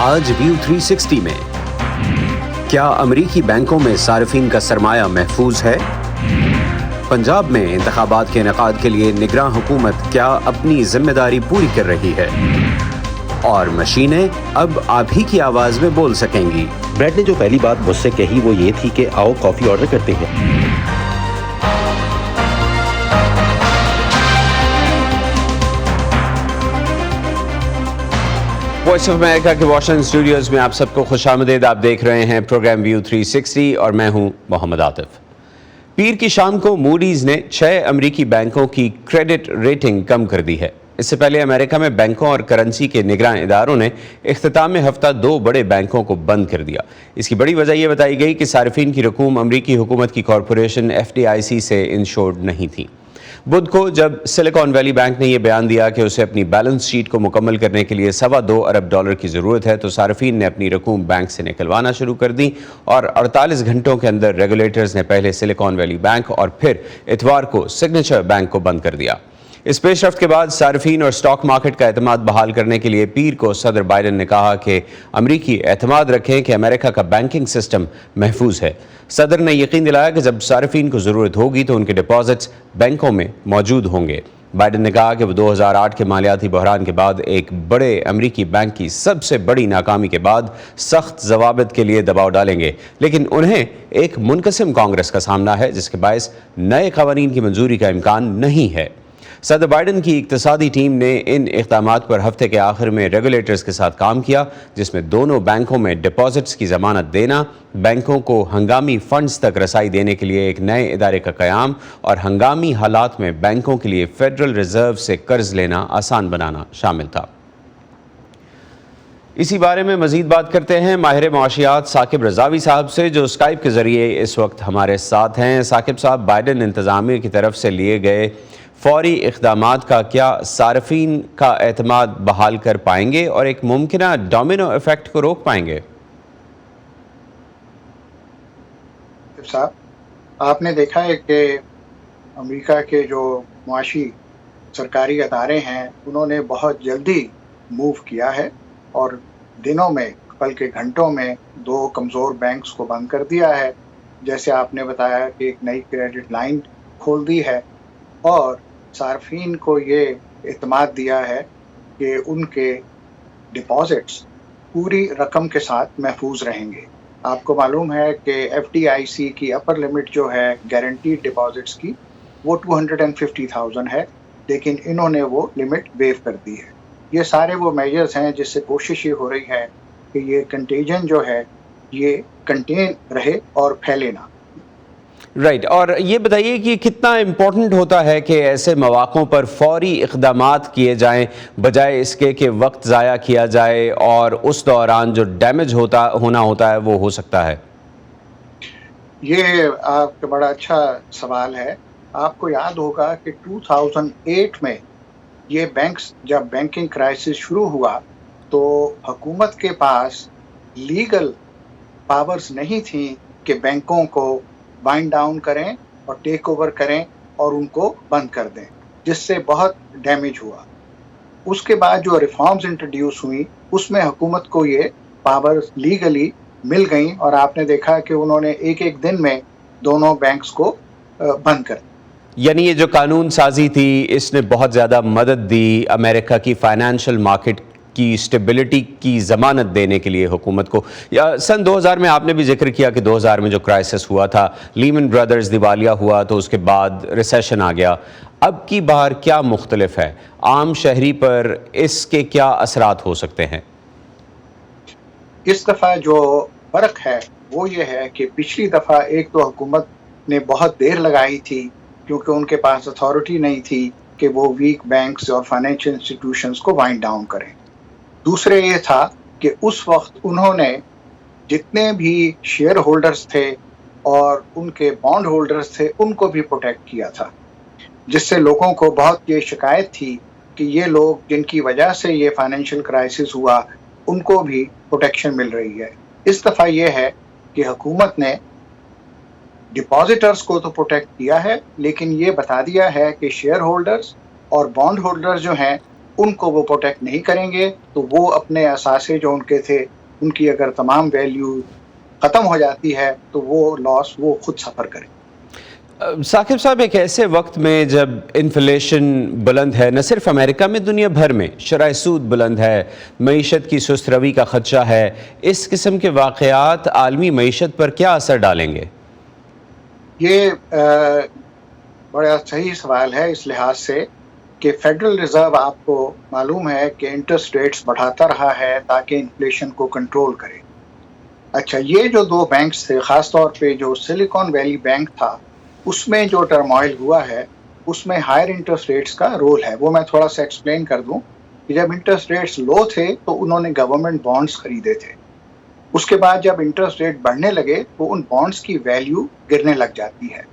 آج ویو 360 میں کیا امریکی بینکوں میں صارفین کا سرمایہ محفوظ ہے؟ پنجاب میں انتخابات کے انعقاد کے لیے نگراں حکومت کیا اپنی ذمہ داری پوری کر رہی ہے؟ اور مشینیں اب آپ ہی کی آواز میں بول سکیں گی۔ بریڈ نے جو پہلی بات مجھ سے کہی وہ یہ تھی کہ آؤ کافی آرڈر کرتے ہیں۔ وائس آف امریکہ کے واشنگٹن اسٹوڈیوز میں آپ سب کو خوش آمدید۔ آپ دیکھ رہے ہیں پروگرام ویو 360 اور میں ہوں محمد عاطف۔ پیر کی شام کو موڈیز نے 6 امریکی بینکوں کی کریڈٹ ریٹنگ کم کر دی ہے۔ اس سے پہلے امریکہ میں بینکوں اور کرنسی کے نگراں اداروں نے اختتام ہفتہ 2 بڑے بینکوں کو بند کر دیا۔ اس کی بڑی وجہ یہ بتائی گئی کہ صارفین کی رقوم امریکی حکومت کی کارپوریشن FDIC سے انشورڈ نہیں تھی۔ بدھ کو جب سلیکان ویلی بینک نے یہ بیان دیا کہ اسے اپنی بیلنس شیٹ کو مکمل کرنے کے لیے $2.25 ارب کی ضرورت ہے، تو صارفین نے اپنی رقوم بینک سے نکلوانا شروع کر دی اور 48 گھنٹوں کے اندر ریگولیٹرز نے پہلے سلیکان ویلی بینک اور پھر اتوار کو سگنیچر بینک کو بند کر دیا۔ اس پیش رفت کے بعد صارفین اور سٹاک مارکیٹ کا اعتماد بحال کرنے کے لیے پیر کو صدر بائیڈن نے کہا کہ امریکی اعتماد رکھیں کہ امریکہ کا بینکنگ سسٹم محفوظ ہے۔ صدر نے یقین دلایا کہ جب صارفین کو ضرورت ہوگی تو ان کے ڈپازٹس بینکوں میں موجود ہوں گے۔ بائیڈن نے کہا کہ وہ 2008 کے مالیاتی بحران کے بعد ایک بڑے امریکی بینک کی سب سے بڑی ناکامی کے بعد سخت ضوابط کے لیے دباؤ ڈالیں گے، لیکن انہیں ایک منقسم کانگریس کا سامنا ہے جس کے باعث نئے قوانین کی منظوری کا امکان نہیں ہے۔ صدر بائیڈن کی اقتصادی ٹیم نے ان اقدامات پر ہفتے کے آخر میں ریگولیٹرز کے ساتھ کام کیا، جس میں دونوں بینکوں میں ڈپازٹس کی ضمانت دینا، بینکوں کو ہنگامی فنڈز تک رسائی دینے کے لیے ایک نئے ادارے کا قیام اور ہنگامی حالات میں بینکوں کے لیے فیڈرل ریزرو سے قرض لینا آسان بنانا شامل تھا۔ اسی بارے میں مزید بات کرتے ہیں ماہر معاشیات ثاقب رضاوی صاحب سے، جو اسکائپ کے ذریعے اس وقت ہمارے ساتھ ہیں۔ ثاقب صاحب، بائیڈن انتظامیہ کی طرف سے لیے گئے فوری اقدامات کا کیا صارفین کا اعتماد بحال کر پائیں گے اور ایک ممکنہ ڈومینو ایفیکٹ کو روک پائیں گے؟ صاحب، آپ نے دیکھا ہے کہ امریکہ کے جو معاشی سرکاری ادارے ہیں انہوں نے بہت جلدی موو کیا ہے اور دنوں میں بلکہ گھنٹوں میں 2 کمزور بینکس کو بند کر دیا ہے۔ جیسے آپ نے بتایا کہ ایک نئی کریڈٹ لائن کھول دی ہے اور صارفین کو یہ اعتماد دیا ہے کہ ان کے ڈپازٹس پوری رقم کے ساتھ محفوظ رہیں گے۔ آپ کو معلوم ہے کہ FDIC کی اپر لمٹ جو ہے گارنٹیڈ ڈپازٹس کی وہ 250,000 ہے، لیکن انہوں نے وہ لمٹ ویو کر دی ہے۔ یہ سارے وہ میجرز ہیں جس سے کوشش یہ ہو رہی ہے کہ یہ کنٹیجن جو ہے یہ کنٹین رہے اور پھیلے نہ۔ رائٹ، اور یہ بتائیے کہ کتنا امپورٹنٹ ہوتا ہے کہ ایسے مواقعوں پر فوری اقدامات کیے جائیں بجائے اس کے کہ وقت ضائع کیا جائے اور اس دوران جو ڈیمیج ہونا ہوتا ہے وہ ہو سکتا ہے؟ یہ آپ کا بڑا اچھا سوال ہے۔ آپ کو یاد ہوگا کہ 2008 میں یہ بینکس جب بینکنگ کرائسس شروع ہوا تو حکومت کے پاس لیگل پاورز نہیں تھیں کہ بینکوں کو وائنڈ ڈاؤن کریں اور ٹیک اوور کریں اور ان کو بند کر دیں، جس سے بہت ڈیمیج ہوا۔ اس کے بعد جو ریفارمز انٹروڈیوس ہوئیں اس میں حکومت کو یہ پاورز لیگلی مل گئیں اور آپ نے دیکھا کہ انہوں نے ایک دن میں دونوں بینکس کو بند کر دیا۔ یعنی یہ جو قانون سازی تھی اس نے بہت زیادہ مدد دی امریکہ کی فائنینشیل مارکیٹ کی اسٹیبلٹی کی ضمانت دینے کے لیے حکومت کو۔ سن 2000 میں آپ نے بھی ذکر کیا کہ 2000 میں جو کرائسس ہوا تھا، لیمن برادرز دیوالیہ ہوا تو اس کے بعد ریسیشن آ گیا۔ اب کی بار کیا مختلف ہے؟ عام شہری پر اس کے کیا اثرات ہو سکتے ہیں؟ اس دفعہ جو فرق ہے وہ یہ ہے کہ پچھلی دفعہ ایک تو حکومت نے بہت دیر لگائی تھی کیونکہ ان کے پاس اتھارٹی نہیں تھی کہ وہ ویک بینکس اور فائنینشیل انسٹیٹیوشنز کو وائنڈ ڈاؤن کریں۔ دوسرے یہ تھا کہ اس وقت انہوں نے جتنے بھی شیئر ہولڈرز تھے اور ان کے بانڈ ہولڈرز تھے ان کو بھی پروٹیکٹ کیا تھا، جس سے لوگوں کو بہت یہ شکایت تھی کہ یہ لوگ جن کی وجہ سے یہ فائنینشیل کرائسس ہوا ان کو بھی پروٹیکشن مل رہی ہے۔ اس دفعہ یہ ہے کہ حکومت نے ڈپازیٹرز کو تو پروٹیکٹ کیا ہے لیکن یہ بتا دیا ہے کہ شیئر ہولڈرز اور بانڈ ہولڈرز جو ہیں उनको वो प्रोटेक्ट नहीं करेंगे तो वो अपने असासे जो उनके थे उनकी अगर तमाम वैल्यू ख़त्म हो जाती है तो वो लॉस वो खुद सफ़र करें। साकिब साहब, एक ऐसे वक्त में जब इन्फ्लेशन बुलंद है, न सिर्फ अमेरिका में दुनिया भर में शरह सूद बुलंद है, मईशत की सुस्त रवी का खदशा है, इस किस्म के वाक़यात आलमी मईशत पर क्या असर डालेंगे? ये बड़ा सही सवाल है इस लिहाज से कि फेडरल रिज़र्व आपको मालूम है कि इंटरेस्ट रेट्स बढ़ाता रहा है ताकि इन्फ्लेशन को कंट्रोल करे। अच्छा, ये जो दो बैंक्स थे, ख़ास तौर पे जो सिलिकॉन वैली बैंक था, उसमें जो टर्मोइल हुआ है उसमें हायर इंटरेस्ट रेट्स का रोल है। वो मैं थोड़ा सा एक्सप्लेन कर दूं कि जब इंटरेस्ट रेट्स लो थे तो उन्होंने गवर्नमेंट बॉन्ड्स खरीदे थे। उसके बाद जब इंटरेस्ट रेट बढ़ने लगे तो उन बॉन्ड्स की वैल्यू गिरने लग जाती है,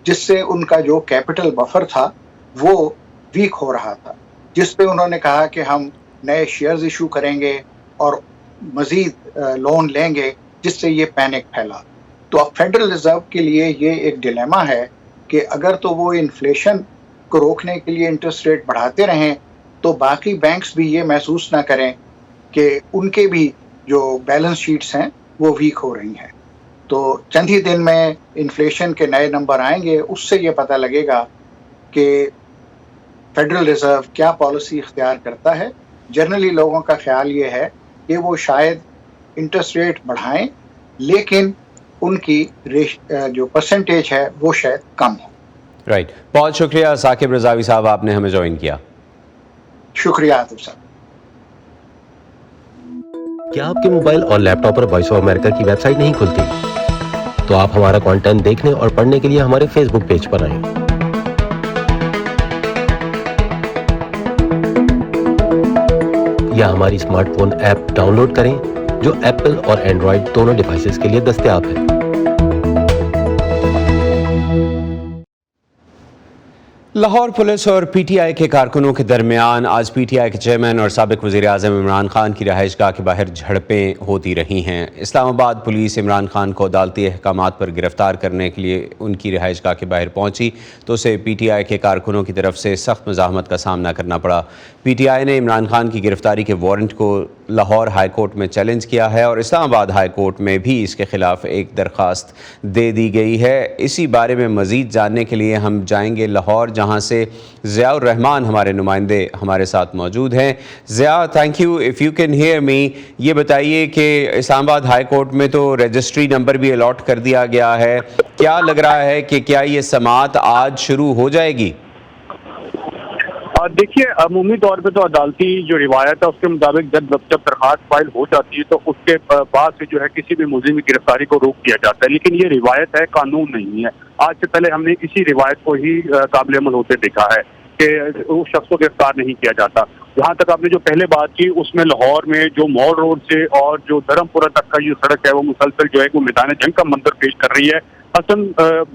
जिससे उनका जो कैपिटल बफर था वो वीक हो रहा था, जिस पे उन्होंने कहा कि हम नए शेयर्स इशू करेंगे और मज़ीद लोन लेंगे, जिससे ये पैनिक फैला। तो अब फेडरल रिज़र्व के लिए ये एक डिलेमा है कि अगर तो वो इन्फ्लेशन को रोकने के लिए इंटरेस्ट रेट बढ़ाते रहें तो बाकी बैंक्स भी ये महसूस ना करें कि उनके भी जो बैलेंस शीट्स हैं वो वीक हो रही हैं। तो चंद ही दिन में इन्फ्लेशन के नए नंबर आएंगे, उससे ये पता लगेगा कि फेडरल रिज़र्व क्या पॉलिसी इख्तियार करता है। जनरली लोगों का ख्याल ये है कि वो शायद इंटरेस्ट रेट बढ़ाएं, लेकिन उनकी जो परसेंटेज है वो शायद कम हो। राइट, बहुत शुक्रिया साकिब रज़ावी साहब, आपने हमें ज्वाइन किया। शुक्रिया आतिफ साहब। क्या आपके मोबाइल और लैपटॉप पर वॉइस ऑफ अमेरिका की वेबसाइट नहीं खुलती? तो आप हमारा कंटेंट देखने और पढ़ने के लिए हमारे फेसबुक पेज पर आएं। या हमारी स्मार्टफोन ऐप डाउनलोड करें जो एप्पल और एंड्रॉइड दोनों डिवाइसेस के लिए दस्तयाब है। लाहौर पुलिस और पीटीआई के कारकुनों के दरमियान आज पीटीआई के चेयरमैन और साबिक वज़ीर-ए-आज़म इमरान खान की रहायशगाह के बाहर झड़पें होती रही हैं। इस्लामाबाद पुलिस इमरान खान को अदालती अहकामात पर गिरफ्तार करने के लिए उनकी रहायशगाह के बाहर पहुंची तो उसे पीटीआई के कारकुनों की तरफ से सख्त मज़ाहमत का सामना करना पड़ा। पीटीआई ने इमरान खान की गिरफ्तारी के वारंट को लाहौर हाई कोर्ट में चैलेंज किया है और इस्लामाबाद हाई कोर्ट में भी इसके खिलाफ एक दरख्वास्त दे दी गई है। इसी बारे में मज़ीद जानने के लिए हम जाएंगे लाहौर, जहां से ज़ियाउर रहमान हमारे नुमाइंदे हमारे साथ मौजूद हैं। Zia, thank you, if you can hear me, ये बताइए कि इस्लामाबाद हाई कोर्ट में तो रजिस्ट्री नंबर भी अलॉट कर दिया गया है, क्या लग रहा है कि क्या ये समाअत आज शुरू हो जाएगी? देखिए, अमूमी तौर पे तो अदालती जो रिवायत है उसके मुताबिक जब दरखास्त फाइल हो जाती है तो उसके बाद से जो है किसी भी मुलजिम की गिरफ्तारी को रोक दिया जाता है, लेकिन ये रिवायत है, कानून नहीं है। आज से पहले हमने इसी रिवायत को ही काबिल अमल होते देखा है कि उस शख्स को गिरफ्तार नहीं किया जाता। जहाँ तक आपने जो पहले बात की उसमें लाहौर में जो मॉल रोड से और जो धर्मपुरा तक का जो सड़क है वो मुसलसल जो है वो मैदान जंग का मंजर पेश कर रही है। हसन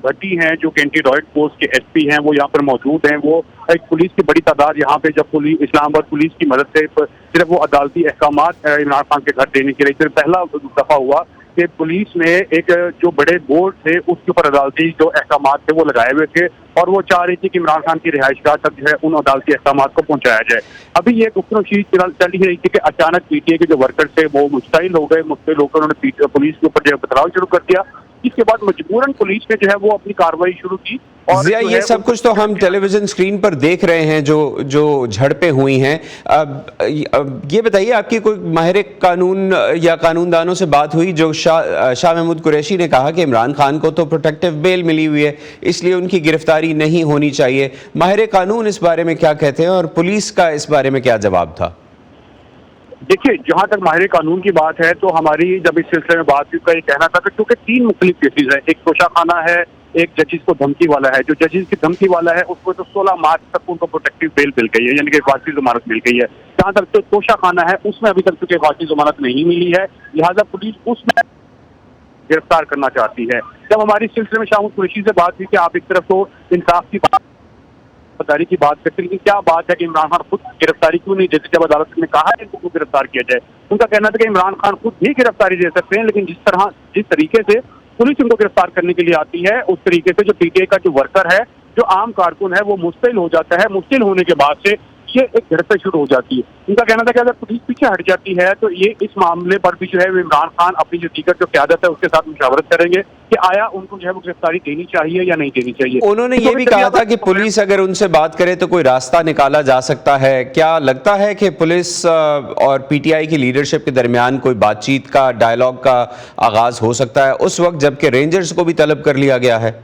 भट्टी हैं जो कि एंटी रॉयड फोर्स के एसपी हैं, वो यहाँ पर मौजूद हैं। वो एक पुलिस की बड़ी तादाद यहाँ पे जब इस्लामाबाद पुलिस की मदद से सिर्फ वो अदालती अहकामात इमरान खान के घर देने के लिए सिर्फ पहला दफा हुआ कि पुलिस ने एक जो बड़े बोर्ड थे उसके ऊपर अदालती जो अहकामात थे वो लगाए हुए थे और वो चाह रही थी कि इमरान खान की रिहाइशगाह तक जो है उन अदालती अहकामात को पहुंचाया जाए। अभी ये गुफ्तगू चल ही रही थी कि अचानक पीटीआई के जो वर्कर थे वो मुश्तइल हो गए। मुश्तइल होकर उन्होंने पुलिस के ऊपर जो है पथराव शुरू कर दिया। इसके बाद मजबूरन पुलिस ने जो है वो अपनी कार्रवाई शुरू की। और ज़िया, ये सब कुछ तो हम टेलीविजन स्क्रीन पर देख रहे हैं जो झड़पें हुई हैं। अब ये बताइए, आपकी कोई माहिर कानून या कानूनदानों से बात हुई? जो शाह महमूद कुरैशी ने कहा कि इमरान खान को तो प्रोटेक्टिव बेल मिली हुई है इसलिए उनकी गिरफ्तारी नहीं होनी चाहिए। माहिर कानून इस बारे में क्या कहते हैं और पुलिस का इस बारे में क्या जवाब था? देखिए, जहाँ तक माहिर कानून की बात है तो हमारी जब इस सिलसिले में बात हुई, ये कहना था कि क्योंकि 3 मुख्तलिफ केसेज है, एक तोशाखाना है, एक जजिस को धमकी वाला है। जो जजिस की धमकी वाला है उसको तो 16 मार्च तक उनको प्रोटेक्टिव बेल मिल गई है, यानी कि फांसी जमानत मिल गई है। जहाँ तक तो तोशाखाना है उसमें अभी तक चूंकि फांसी जमानत नहीं मिली है, लिहाजा पुलिस उसमें गिरफ्तार करना चाहती है। जब हमारी इस सिलसिले में शाह कुरैशी से बात हुई कि आप एक तरफ तो इंसाफ की गिरफ्तारी की बात करते हैं, लेकिन क्या बात है कि इमरान खान खुद गिरफ्तारी क्यों नहीं देते? जब अदालत ने कहा है इनको गिरफ्तार किया जाए, उनका कहना था कि इमरान खान खुद भी गिरफ्तारी दे सकते हैं, लेकिन जिस तरीके से पुलिस उनको गिरफ्तार करने के लिए आती है उस तरीके से जो पीटीआई का जो वर्कर है, जो आम कारकुन है, वो मुश्तिल हो जाता है। मुश्तिल होने के बाद से یہ ایک झड़पें शुरू हो जाती है। उनका कहना था कि अगर पुलिस पीछे हट जाती है तो ये इस मामले पर भी जो है इमरान खान अपनी जो दीगर जो क़यादत है उसके साथ मुशावरत करेंगे कि आया उनको जो है वो गिरफ्तारी देनी चाहिए या नहीं देनी चाहिए। उन्होंने ये भी कहा था कि पुलिस अगर उनसे बात करे तो कोई रास्ता निकाला जा सकता है। क्या लगता है कि पुलिस और पीटीआई की लीडरशिप के दरमियान कोई बातचीत का, डायलॉग का आगाज हो सकता है उस वक्त जबकि रेंजर्स को भी तलब कर लिया गया है?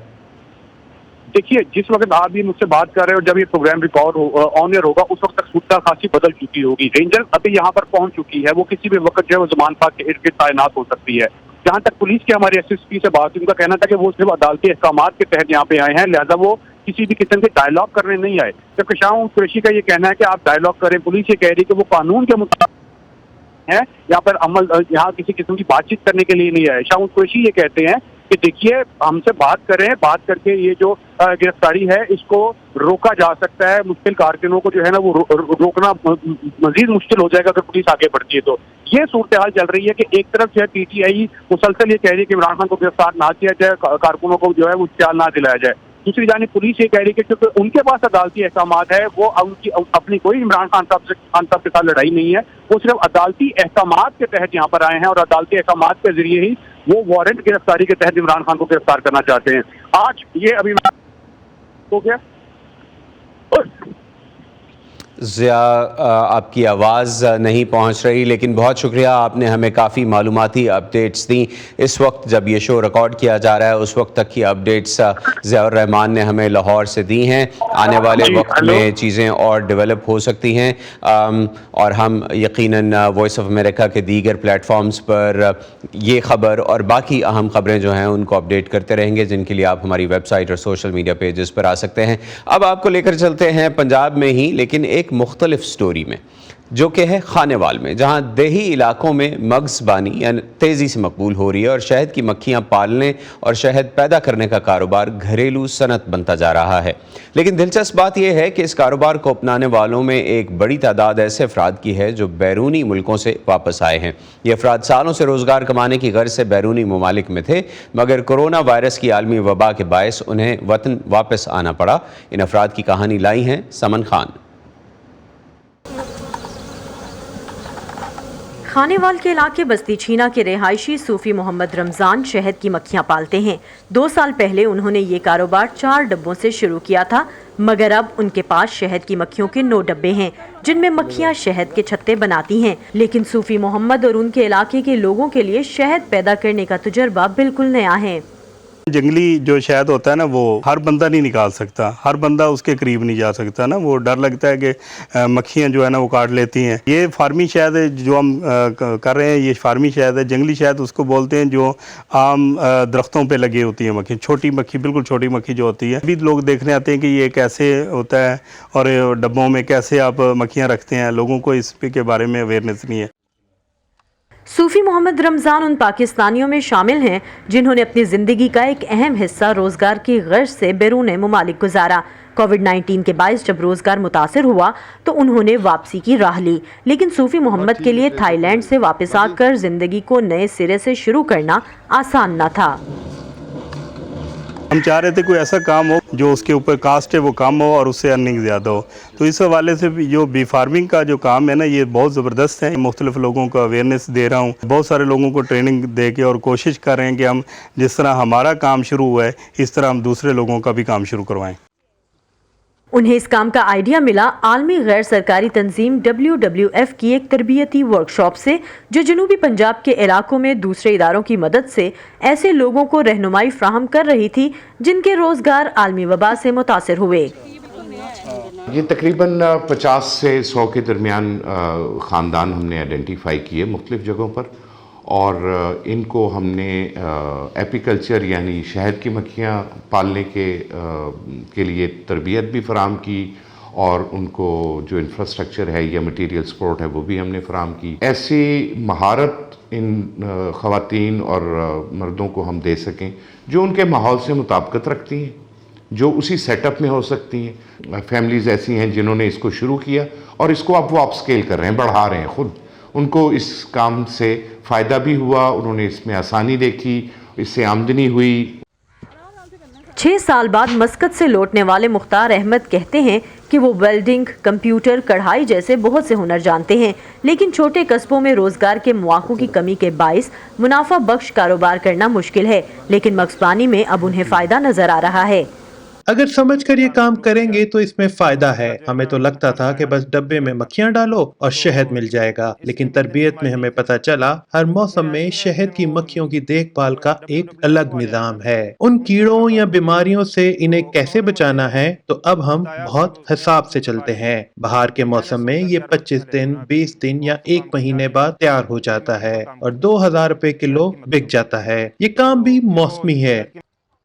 देखिए, जिस वक्त आप भी मुझसे बात कर रहे हो, जब ये प्रोग्राम रिकॉर्ड ऑन एयर होगा उस वक्त तक सूरत खासी बदल चुकी होगी। रेंजर अभी यहाँ पर पहुंच चुकी है, वो किसी भी वक्त जो है वो ज़मान पाक के इर्द गिर्द तैनात हो सकती है। जहाँ तक पुलिस के हमारे एसएसपी से बात, उनका कहना था कि वो सिर्फ अदालती अहकामात के तहत यहाँ पे आए हैं, लिहाजा वो किसी भी किस्म के डायलॉग करने नहीं आए। जबकि शाह कुरैशी का ये कहना है कि आप डायलॉग करें, पुलिस ये कह रही है कि वो कानून के मुताबिक है, यहाँ पर अमल, यहाँ किसी किस्म की बातचीत करने के लिए नहीं आए। शाह कुरैशी ये कहते हैं कि देखिए हमसे बात करें, बात करके ये जो गिरफ्तारी है इसको रोका जा सकता है। मुश्किल कारकुनों को जो है ना वो रोकना मजीद मुश्किल हो जाएगा अगर पुलिस आगे बढ़ती है। तो ये सूरत हाल चल रही है कि एक तरफ जो है पीटीआई मुसलसल ये कह रही है कि इमरान खान को गिरफ्तार ना किया जाए, कारकुनों को जो है वो इख्तियार ना दिलाया जाए। दूसरी जानिब पुलिस ये कह रही है कि क्योंकि उनके पास अदालती अहकामात है, वो उनकी अपनी कोई इमरान खान साहब के साथ लड़ाई नहीं है, वो सिर्फ अदालती अहकामात के तहत यहाँ पर आए हैं और अदालती अहकामात के जरिए ही वो वारंट गिरफ्तारी के तहत इमरान खान को गिरफ्तार करना चाहते हैं। आज ये अभी हो गया। ज़िया, आपकी आवाज़ नहीं पहुंच रही, लेकिन बहुत शुक्रिया, आपने हमें काफ़ी मालूमाती अपडेट्स दी। इस वक्त जब ये शो रिकॉर्ड किया जा रहा है उस वक्त तक की अपडेट्स ज़ियाउर रहमान ने हमें लाहौर से दी हैं। आने वाले वक्त में चीज़ें और डेवलप हो सकती हैं और हम यकीनन वॉइस ऑफ अमेरिका के दीगर प्लेटफॉर्म्स पर ये ख़बर और बाकी अहम ख़बरें जो हैं उनको अपडेट करते रहेंगे, जिनके लिए आप हमारी वेबसाइट और सोशल मीडिया पेजेस पर आ सकते हैं। अब आपको लेकर चलते हैं पंजाब में ही, लेकिन एक मुख्तलिफ स्टोरी में, जो कि है खानेवाल में, जहां देही इलाकों में मगज़बानी यानी तेज़ी से मकबूल हो रही है और शहद की मक्खियां पालने और शहद पैदा करने का कारोबार घरेलू सनत बनता जा रहा है। लेकिन दिलचस्प बात यह है कि इस कारोबार को अपनाने वालों में एक बड़ी तादाद ऐसे अफराद की है जो बैरूनी मुल्कों से वापस आए हैं। ये अफराद सालों से रोज़गार कमाने की गर्ज से बैरूनी ममालिक में थे, मगर कोरोना वायरस की आलमी वबा के बायस उन्हें वतन वापस आना पड़ा। इन अफराद की कहानी लाई हैं समन खान। खानेवाल के इलाके बस्ती छीना के रिहायशी सूफी मोहम्मद रमज़ान शहद की मक्खियां पालते हैं। 2 साल पहले उन्होंने ये कारोबार 4 डब्बों से शुरू किया था, मगर अब उनके पास शहद की मक्खियों के 9 डब्बे हैं, जिनमें मक्खियां शहद के छत्ते बनाती हैं। लेकिन सूफी मोहम्मद और उनके इलाके के लोगों के लिए शहद पैदा करने का तजुर्बा बिल्कुल नया है। जंगली जो शहद होता है ना, वो हर बंदा नहीं निकाल सकता, हर बंदा उसके करीब नहीं जा सकता ना, वो डर लगता है कि मक्खियाँ जो है ना वो काट लेती हैं। ये फार्मी शहद है जो हम कर रहे हैं, ये फार्मी शहद है। जंगली शहद उसको बोलते हैं जो आम दरख्तों पे लगी होती है मक्खी, छोटी मक्खी, बिल्कुल छोटी मक्खी जो होती है। अभी लोग देखने आते हैं कि ये कैसे होता है और डब्बों में कैसे आप मक्खियाँ रखते हैं, लोगों को इस के बारे में अवेयरनेस नहीं है। सूफी मोहम्मद रमज़ान उन पाकिस्तानियों में शामिल हैं जिन्होंने अपनी ज़िंदगी का एक अहम हिस्सा रोज़गार की गर्ज से बैरून ममालिक गुजारा। कोविड-19 के बायस जब रोज़गार मुतासिर हुआ तो उन्होंने वापसी की राह ली, लेकिन सूफी मोहम्मद के लिए थाईलैंड से वापस आकर ज़िंदगी को नए सिरे से शुरू करना आसान न था। हम चाह रहे थे कोई ऐसा काम हो जो उसके ऊपर कास्ट है वो कम हो और उससे अर्निंग ज़्यादा हो। तो इस हवाले से जो बी फार्मिंग का जो काम है ना, ये बहुत ज़बरदस्त है। मुख्तलिफ लोगों को अवेयरनेस दे रहा हूँ, बहुत सारे लोगों को ट्रेनिंग दे के, और कोशिश कर रहे हैं कि हम जिस तरह हमारा काम शुरू हुआ है इस तरह हम दूसरे लोगों का भी काम शुरू करवाएँ। उन्हें इस काम का आइडिया मिला आलमी गैर सरकारी तंजीम WWF की एक तरबियती वर्कशॉप से, जो जनूबी पंजाब के इलाकों में दूसरे इदारों की मदद से ऐसे लोगों को रहनुमाई फ्राहम कर रही थी जिनके रोजगार आलमी वबा से मुतासिर हुए। ये तकरीबन 50 से 100 के दरमियान ख़ानदान हमने आइडेंटिफाई किए मुख्तलिफ जगहों पर, और इनको हमने एपीकल्चर यानी शहद की मक्खियाँ पालने के लिए तरबियत भी फ़राहम की, और उनको जो इंफ्रास्ट्रक्चर है या मटेरियल सपोर्ट है वो भी हमने फ़राहम की। ऐसी महारत इन ख़वातीन और मर्दों को हम दे सकें जो उनके माहौल से मुताबिकत रखती हैं, जो उसी सेटअप में हो सकती हैं। फैमिलीज़ ऐसी हैं जिन्होंने इसको शुरू किया और इसको अब वो अपस्केल कर रहे हैं, बढ़ा रहे हैं खुद। उनको इस काम से फ़ायदा भी हुआ, उन्होंने इसमें आसानी देखी, इससे आमदनी हुई। 6 साल बाद मस्कत से लौटने वाले मुख्तार अहमद कहते हैं कि कि वो वेल्डिंग, कंप्यूटर, कढ़ाई जैसे बहुत से हुनर जानते हैं, लेकिन छोटे कस्बों में रोजगार के मौक़ों की कमी के बाइस मुनाफा बख्श कारोबार करना मुश्किल है, लेकिन मक्सबानी में अब उन्हें फायदा नजर आ रहा है। अगर समझकर ये काम करेंगे तो इसमें फायदा है। हमें तो लगता था कि बस डब्बे में मक्खियां डालो और शहद मिल जाएगा, लेकिन तरबियत में हमें पता चला हर मौसम में शहद की मक्खियों की देखभाल का एक अलग निजाम है। उन कीड़ों या बीमारियों से इन्हें कैसे बचाना है, तो अब हम बहुत हिसाब से चलते हैं। बहार के मौसम में ये 25 दिन, 20 दिन या 1 महीने बाद तैयार हो जाता है और 2000 रुपए किलो बिक जाता है। ये काम भी मौसमी है।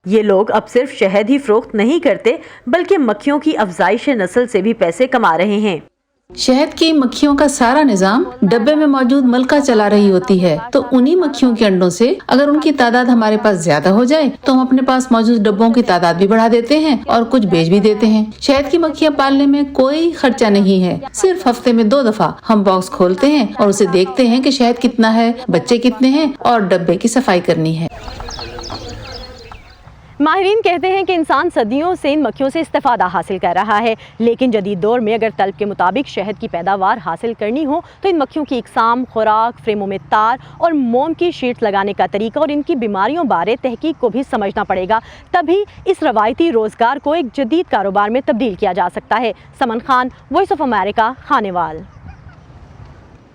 ये लोग अब सिर्फ शहद ही फरोख्त नहीं करते, बल्कि मक्खियों की अफजाइश नस्ल से भी पैसे कमा रहे हैं। शहद की मक्खियों का सारा निजाम डब्बे में मौजूद मलका चला रही होती है, तो उन्हीं मक्खियों के अंडों से अगर उनकी तादाद हमारे पास ज्यादा हो जाए तो हम अपने पास मौजूद डब्बों की तादाद भी बढ़ा देते हैं और कुछ बेच भी देते हैं। शहद की मक्खियाँ पालने में कोई खर्चा नहीं है, सिर्फ हफ्ते में 2 दफा हम बॉक्स खोलते हैं और उसे देखते हैं कि शहद कितना है, बच्चे कितने हैं और डब्बे की सफाई करनी है। माहिरीन कहते हैं कि इंसान सदियों से इन मक्खियों से इस्तेफादा हासिल कर रहा है, लेकिन जदीद दौर में अगर तलब के मुताबिक शहद की पैदावार हासिल करनी हो तो इन मक्खियों की इकसाम, खुराक, फ्रेमों में तार और मोम की शीट्स लगाने का तरीका और इनकी बीमारियों बारे तहकीक को भी समझना पड़ेगा। तभी इस रवायती रोज़गार को एक जदीद कारोबार में तब्दील किया जा सकता है। Saman Khan, voice of America, Khanewal.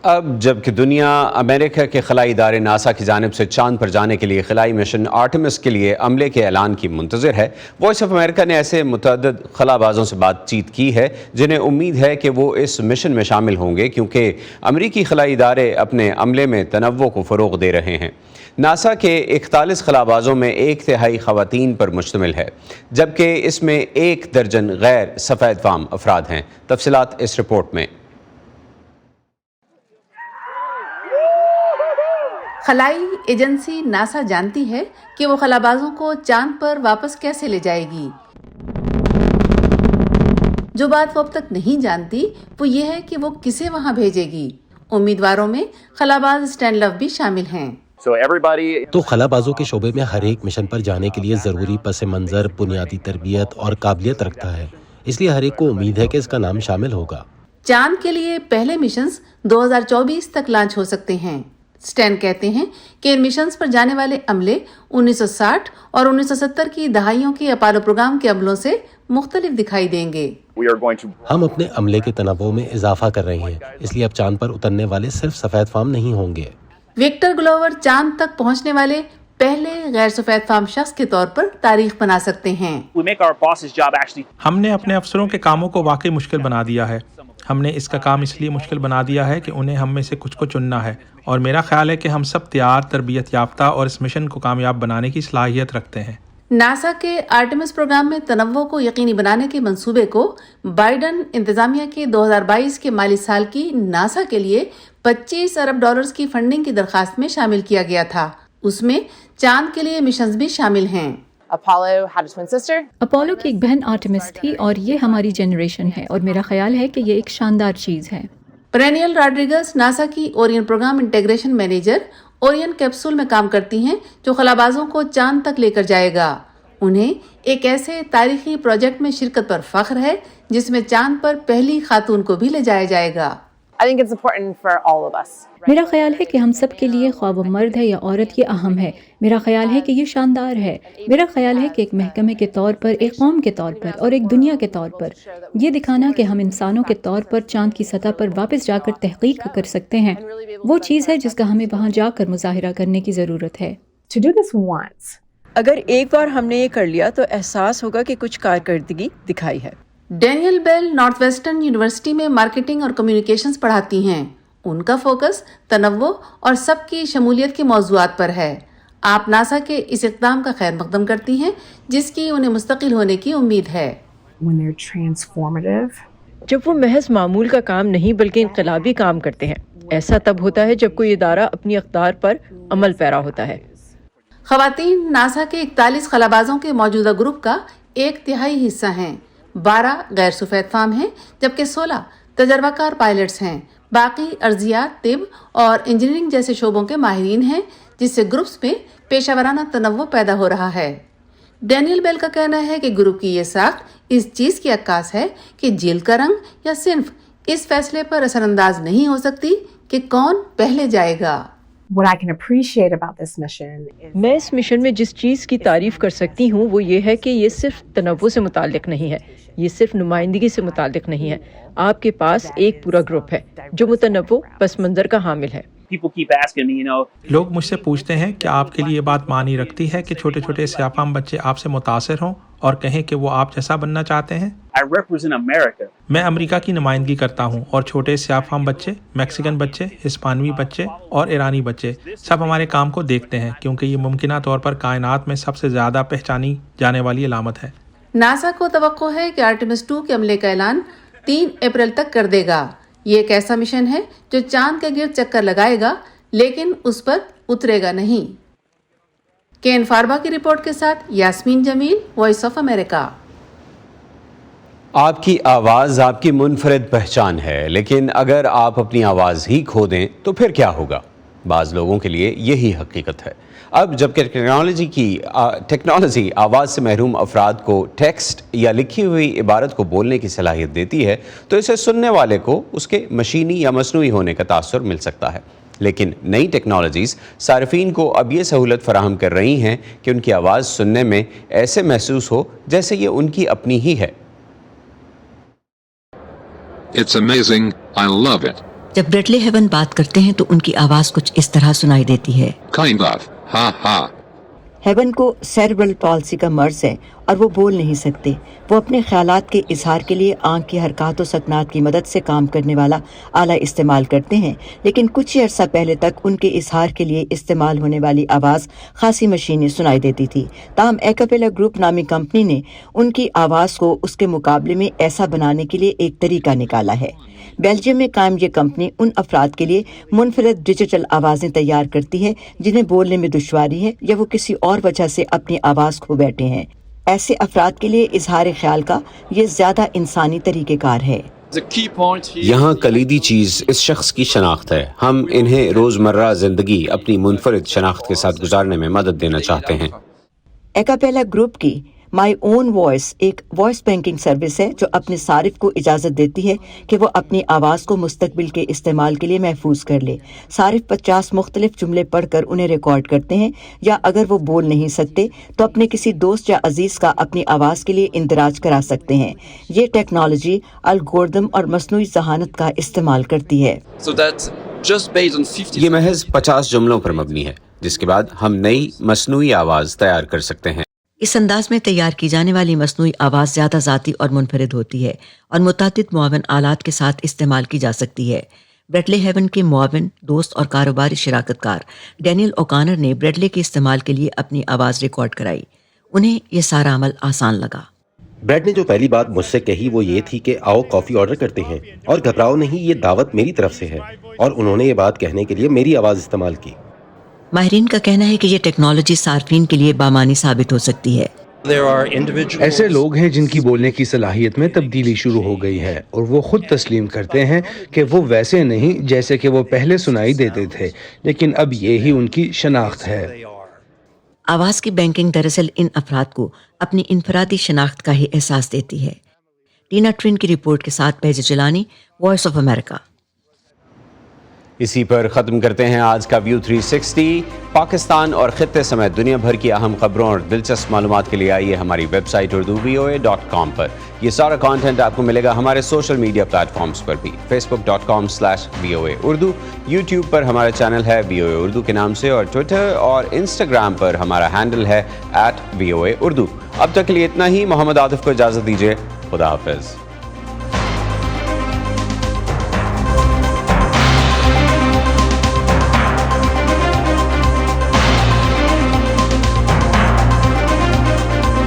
अब जबकि दुनिया अमेरिका के खलाई इदारे नासा की जानिब से चांद पर जाने के लिए खलाई मिशन आर्टेमिस के लिए अमले के ऐलान की मुंतज़िर है। वॉइस ऑफ अमेरिका ने ऐसे मुतअद्दिद खलाबाजों से बातचीत की है जिन्हें उम्मीद है कि वो इस मिशन में शामिल होंगे, क्योंकि अमरीकी खलाई इदारे अपने अमले में तनव्वुर को फ़रोग़ दे रहे हैं। नासा के 41 खलाबाजों में 1/3 ख़वातीन पर मुश्तमिल है, जबकि इसमें 1 दर्जन गैर सफ़ेद फाम अफराद हैं। तफसीलात इस रिपोर्ट में। खलाई एजेंसी नासा जानती है कि वो खलाबाजों को चांद पर वापस कैसे ले जाएगी। जो बात वो अब तक नहीं जानती वो ये है कि वो किसे वहाँ भेजेगी। उम्मीदवारों में खलाबाज स्टैनलव भी शामिल हैं। तो खलाबाजों के शोबे में हर एक मिशन पर जाने के लिए जरूरी पस मंजर, बुनियादी तरबियत और काबिलियत रखता है, इसलिए हर एक को उम्मीद है कि इसका नाम शामिल होगा। चांद के लिए पहले मिशंस 2024 तक लॉन्च हो सकते हैं। स्टैन कहते हैं कि इन मिशंस पर जाने वाले अमले 1960 और 1970 की दहाइयों के अपोलो प्रोग्राम के अमलों से मुख्तलिफ दिखाई देंगे। हम अपने अमले के तनव्वुर में इजाफा कर रहे हैं, इसलिए अब चांद पर उतरने वाले सिर्फ सफेद फार्म नहीं होंगे। विक्टर ग्लोवर चांद तक पहुंचने वाले पहले गैर सफेद फार्म शख्स के तौर पर तारीख बना सकते हैं। हमने अपने अफसरों के कामों को वाकई मुश्किल बना दिया है। हमने इसका काम इसलिए मुश्किल बना दिया है कि उन्हें हम में से कुछ को चुनना है, और मेरा ख्याल है कि हम सब तैयार, तरबियत याफ्ता और इस मिशन को कामयाब बनाने की सलाहियत रखते हैं। नासा के आर्टेमिस प्रोग्राम में तनव्वुर को यकीनी बनाने के मंसूबे को बाइडन इंतजामिया के 2022 के माली साल की नासा के लिए $25 अरब की फंडिंग की दरखास्त में शामिल किया गया था। उसमें चांद के लिए मिशंस भी शामिल हैं। अपोलो की एक बहन आर्टेमिस थी और ये हमारी जनरेशन है, और मेरा ख्याल है कि ये एक शानदार चीज़ है। पेरेनियल रॉड्रिगस नासा की Orion program integration manager Orion capsule में काम करती हैं, जो खलाबाजों को चांद तक लेकर जाएगा। उन्हें एक ऐसे तारीखी प्रोजेक्ट में शिरकत पर फख्र है जिसमें चांद पर पहली खातून को भी ले जाया जाएगा। मेरा ख्याल है कि हम सब के लिए, ख्वाह वो मर्द है या औरत, ये अहम है। मेरा ख्याल है कि ये शानदार है। मेरा ख्याल है कि एक महकमे के तौर पर, एक कौम के तौर पर और एक दुनिया के तौर पर ये दिखाना कि हम इंसानों के तौर पर चांद की सतह पर वापस जाकर तहकीक कर सकते हैं, वो चीज़ है जिसका हमें वहाँ जाकर मुजाहिरा करने की ज़रूरत है। अगर एक बार हमने ये कर लिया तो एहसास होगा कि कुछ कारकर्दगी दिखाई है। Daniel Bell Northwestern university में मार्केटिंग और कम्युनिकेशंस पढ़ाती हैं। उनका फोकस तनव्वुर और सबकी शमूलियत के मौज़ूआत पर है। आप नासा के इस इक़दाम का खैर मक़दम करती हैं, जिसकी उन्हें मुस्तकिल होने की उम्मीद है। जब वो महज मामूल का काम नहीं बल्कि इनकलाबी काम करते हैं। ऐसा तब होता है जब कोई इदारा अपनी अख्तार पर अमल पैरा होता है। ख़वातीन नासा के 41 खलाबाजों के मौजूदा ग्रुप का 1/3 हिस्सा हैं। 12 गैर सफेद फार्म हैं, जबकि 16 तजर्बाकार पायलट्स हैं। बाकी अर्जियात, तिब और इंजीनियरिंग जैसे शोबों के माहिरीन हैं, जिससे ग्रुप्स में पेशावराना तनव्वुर पैदा हो रहा है। डैनियल बेल का कहना है कि ग्रुप की ये साख इस चीज की अक्कास है कि जेल का रंग या सिर्फ इस फैसले पर असरअंदाज नहीं हो सकती कि कौन पहले जाएगा। What I can appreciate about this mission is मैं इस मिशन में जिस चीज़ की तारीफ कर सकती हूँ वो ये है कि ये सिर्फ तनव्वु से मुताल्लिक नहीं है, ये सिर्फ नुमाइंदगी से मुताल्लिक नहीं है। आपके पास एक पूरा ग्रुप है जो मुतनव्वु पस मंज़र का हामिल है। लोग मुझसे पूछते हैं कि आपके लिए ये बात मानी रखती है कि छोटे छोटे स्याफाम बच्चे आपसे मुतासिर हों और कहें कि वो आप जैसा बनना चाहते हैं। मैं अमेरिका की नुमाइंदगी करता हूँ और छोटे स्याफाम बच्चे, मैक्सिकन बच्चे, हिस्पानवी बच्चे और ईरानी बच्चे सब हमारे काम को देखते हैं क्योंकि ये मुमकिना तौर पर कायनात में सबसे ज़्यादा पहचानी जाने वाली अलामत है। नासा को तवक्को है कि आर्टेमिस 2 के हमले का ऐलान 3 अप्रैल तक कर देगा। ये एक ऐसा मिशन है जो चांद के गिर्द चक्कर लगाएगा लेकिन उस पर उतरेगा नहीं। केन फारबा की रिपोर्ट के साथ Yasmeen Jamil, voice of America. आपकी आवाज़ आपकी मुनफरिद पहचान है, लेकिन अगर आप अपनी आवाज़ ही खो दें तो फिर क्या होगा? बाज़ लोगों के लिए यही हकीकत है। अब जबकि टेक्नोलॉजी आवाज़ से महरूम अफराद को टेक्स्ट या लिखी हुई इबारत को बोलने की सलाहियत देती है तो इसे सुनने वाले को उसके मशीनी या मसनूई होने का तासुर मिल सकता है। लेकिन नई टेक्नोलॉजीज़ सार्फिन को अब ये सहूलत फराहम कर रही हैं कि उनकी आवाज़ सुनने में ऐसे महसूस हो जैसे ये उनकी अपनी ही है। It's amazing, I love it. जब ब्रेडले हेवन बात करते हैं तो उनकी आवाज़ कुछ इस तरह सुनाई देती है। Kind of, ha ha. Haven को सेरेब्रल पॉल्सी का मर्ज है और वो बोल नहीं सकते। वो अपने ख्यालात के इजहार के लिए आंख की हरकत और सकनात की मदद से काम करने वाला आला इस्तेमाल करते हैं, लेकिन कुछ ही अर्सा पहले तक उनके इजहार के लिए इस्तेमाल होने वाली आवाज़ खासी मशीनी सुनाई देती थी। ताहम एकापेला ग्रुप नामी कंपनी ने उनकी आवाज़ को उसके मुकाबले में ऐसा बनाने के लिए एक तरीका निकाला है। बेल्जियम में कायम ये कंपनी उन अफराद के लिए मुनफरद डिजिटल आवाज़ें तैयार करती है जिन्हें बोलने में दुश्वारी है या वो किसी और वजह से अपनी आवाज़ खो बैठे हैं। ऐसे अफराद के लिए इजहार ख्याल का ये ज़्यादा इंसानी तरीक़ेकार है। यहाँ कलीदी चीज़ इस शख्स की शनाख्त है। हम इन्हें रोज़मर्रा ज़िंदगी अपनी मुनफरिद शनाख्त के साथ गुजारने में मदद देना चाहते हैं। एकापेला ग्रुप की माई ओन वॉइस एक वॉइस बैंकिंग सर्विस है जो अपने सारिफ को इजाज़त देती है कि वो अपनी आवाज़ को मुस्तकबिल के इस्तेमाल के लिए महफूज कर ले। सारिफ 50 मुख्तलिफ जुमले पढ़कर उन्हें रिकॉर्ड करते हैं या अगर वो बोल नहीं सकते तो अपने किसी दोस्त या अजीज़ का अपनी आवाज़ के लिए इंदराज करा सकते हैं। ये टेक्नोलॉजी अलगोरिदम और मसनूई ज़हानत का इस्तेमाल करती है। ये महज 50 जुमलों पर मबनी है जिसके बाद हम नई मसनूई आवाज़ तैयार कर सकते हैं। इस अंदाज में तैयार की जाने वाली मसनूई आवाज़ ज़्यादा ज़ाती और मुनफरिद होती है और मुतादिद मुआवन आलात के साथ इस्तेमाल की जा सकती है। ब्रेडले हेवन के मुआविन, दोस्त और कारोबारी शिराकतकार डैनियल ओकानर ने ब्रेडले के इस्तेमाल के लिए अपनी आवाज़ रिकॉर्ड कराई। उन्हें यह सारा अमल आसान लगा। ब्रैड ने जो पहली बात मुझसे कही वो ये थी कि आओ कॉफ़ी ऑर्डर करते हैं और घबराओ नहीं, ये दावत मेरी तरफ से है, और उन्होंने ये बात कहने के लिए मेरी आवाज़ इस्तेमाल की। माहिरीन का कहना है कि ये टेक्नोलॉजी सार्फिन के लिए बामानी साबित हो सकती है। ऐसे लोग हैं जिनकी बोलने की सलाहियत में तब्दीली शुरू हो गई है और वो खुद तस्लीम करते हैं कि वो वैसे नहीं जैसे कि वो पहले सुनाई देते थे, लेकिन अब ये ही उनकी शनाख्त है। आवाज़ की बैंकिंग दरअसल इन अफराद को अपनी इनफरादी शनाख्त का ही एहसास देती है। टीना ट्रिन की रिपोर्ट के साथ पैज जिलानी, वॉइस ऑफ अमेरिका। इसी पर ख़त्म करते हैं आज का व्यू 360। पाकिस्तान और ख़ित्ते समेत दुनिया भर की अहम खबरों और दिलचस्प मालूमात के लिए आइए हमारी वेबसाइट urdu.voa.com पर। ये सारा कंटेंट आपको मिलेगा हमारे सोशल मीडिया प्लेटफॉर्म्स पर भी, facebook.com/VOA Urdu, YouTube पर हमारा चैनल है VOA उर्दू के नाम से, और ट्विटर और इंस्टाग्राम पर हमारा हैंडल है @VOA Urdu। अब तक के लिए इतना ही। मोहम्मद आतिफ को इजाज़त दीजिए। खुदा हाफिज़।